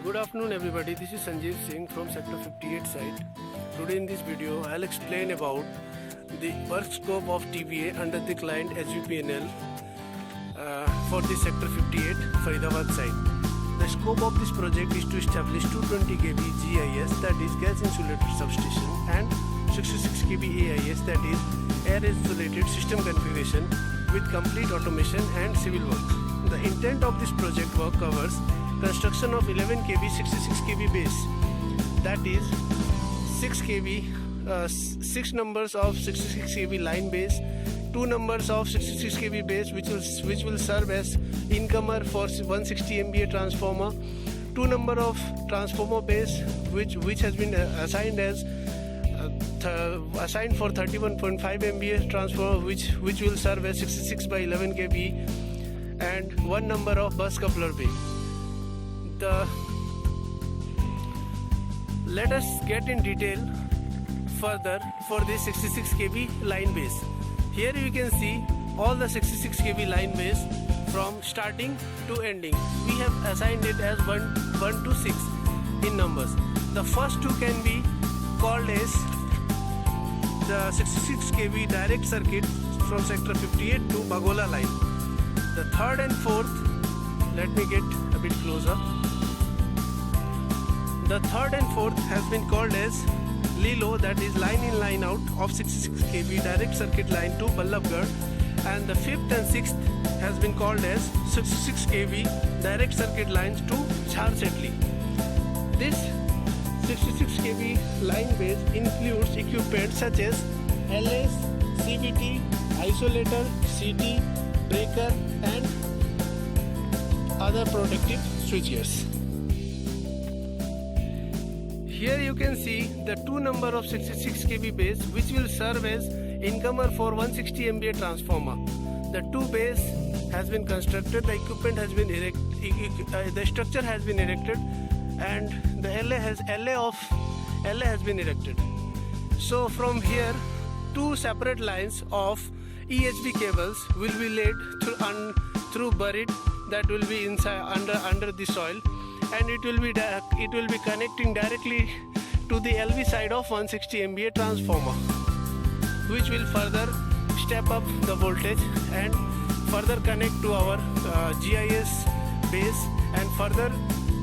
Good afternoon everybody, this is Sanjeev Singh from Sector 58 site. Today in this video I'll explain about the work scope of TVA under the client SVPNL for the Sector 58 Faridabad site. The scope of this project is to establish 220 kV GIS, that is gas insulated substation, and 66 kV AIS, that is air insulated system configuration with complete automation and civil works. The intent of this project work covers construction of 11 kV 66 kV base, that is 6 kV 6 numbers of 66 kV line base, 2 numbers of 66 kV base which will serve as incomer for 160 MVA transformer, 2 number of transformer base which has been assigned as assigned for 31.5 MVA transformer which will serve as 66 by 11 kV, and 1 number of bus coupler bay. Let us get in detail further for this 66 kV line base. Here you can see all the 66 kV line base from starting to ending. We have assigned it as 1 to 6 in numbers. The first two can be called as the 66 kV direct circuit from sector 58 to Bagola line. The third and fourth, let me get a bit closer. The third and fourth has been called as LILO, that is line in line out of 66 kV direct circuit line to Ballabgarh, and the fifth and sixth has been called as 66 kV direct circuit lines to Jharsetli. This 66 kV line base includes equipment such as LS, CVT, isolator, CT, breaker and other protective switchgears. Here you can see the 2 number of 66 kV base which will serve as incomer for 160 MVA transformer. The 2 base has been constructed, the equipment has been the structure has been erected, and the LA has been erected. So from here 2 separate lines of EHV cables will be laid through buried, that will be inside under the soil, and it will be connecting directly to the LV side of 160 MVA transformer, which will further step up the voltage and further connect to our GIS base, and further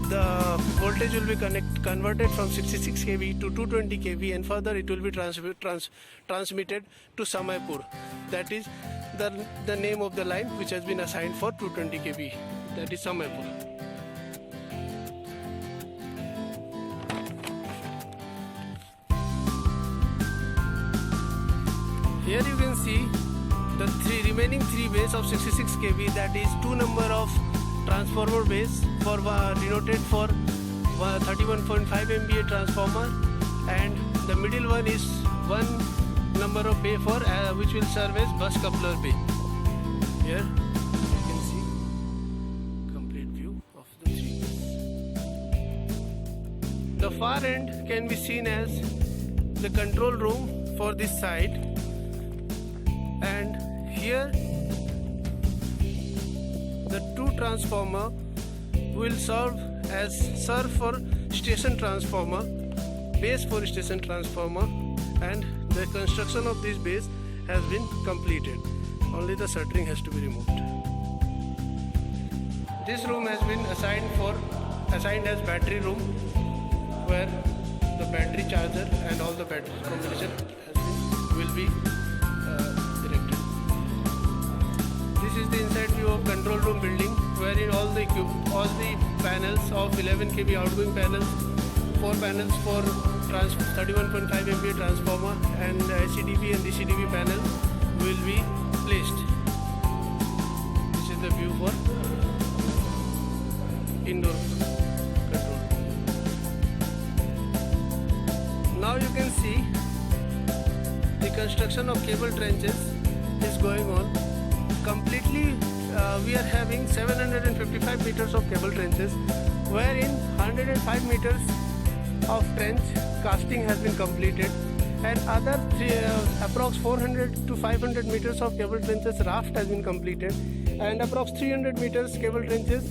the voltage will be converted from 66 kV to 220 kV, and further it will be transmitted to Samaipur. That is the name of the line which has been assigned for 220 kV, that is Samaipur. Here you can see the remaining 3 bays of 66 kV, that is 2 number of transformer base for denoted for 31.5 MVA transformer, and the middle one is 1 number of bay for which will serve as bus coupler bay. Here you can see complete view of the 3 bays. The far end can be seen as the control room for this site, and here the 2 transformer will serve for station transformer, base for station transformer, and the construction of this base has been completed. Only the shuttering has to be removed. This room has been assigned as battery room, where the battery charger and all the battery combination will be erected. This is the inside view of control room building, wherein all the panels of 11 kV outgoing panels, 4 panels for 31.5 MVA transformer, and ICDB and DCDB panel will be placed. This is the view for indoor control. Now you can see the construction of cable trenches is going on. Completely we are having 755 meters of cable trenches, wherein 105 meters of trench casting has been completed, and other approx 400 to 500 meters of cable trenches raft has been completed, and approx 300 meters cable trenches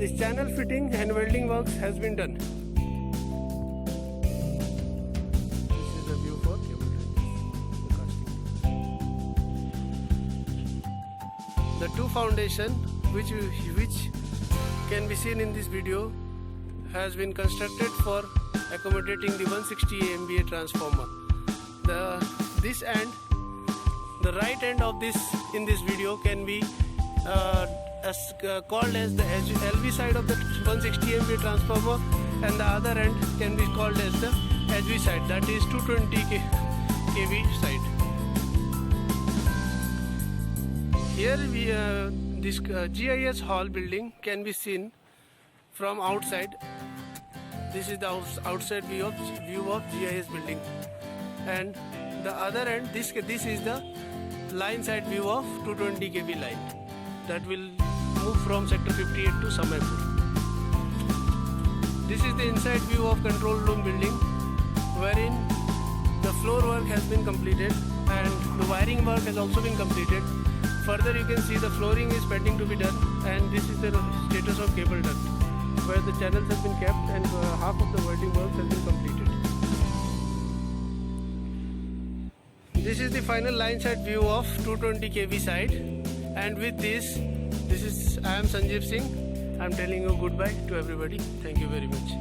This channel fitting and welding works has been done. This is the view for cable trenches. The two foundation which can be seen in this video has been constructed for accommodating the 160 MVA transformer. This end, the right end of this in this video can be called as the LV side of the 160 MVA transformer, and the other end can be called as the HV side, that is 220 kV side. Here this GIS hall building can be seen from outside. This is the outside view of GIS building, and the other end, this is the line side view of 220 kV line that will move from sector 58 to Samaypur. This is the inside view of control room building, wherein the floor work has been completed and the wiring work has also been completed. Further, you can see the flooring is pending to be done, and this is the status of cable duct, where the channels have been kept and half of the welding work has been completed. This is the final line side view of 220 kV side, and with this I am Sanjeev Singh. I am telling you goodbye to everybody. Thank you very much.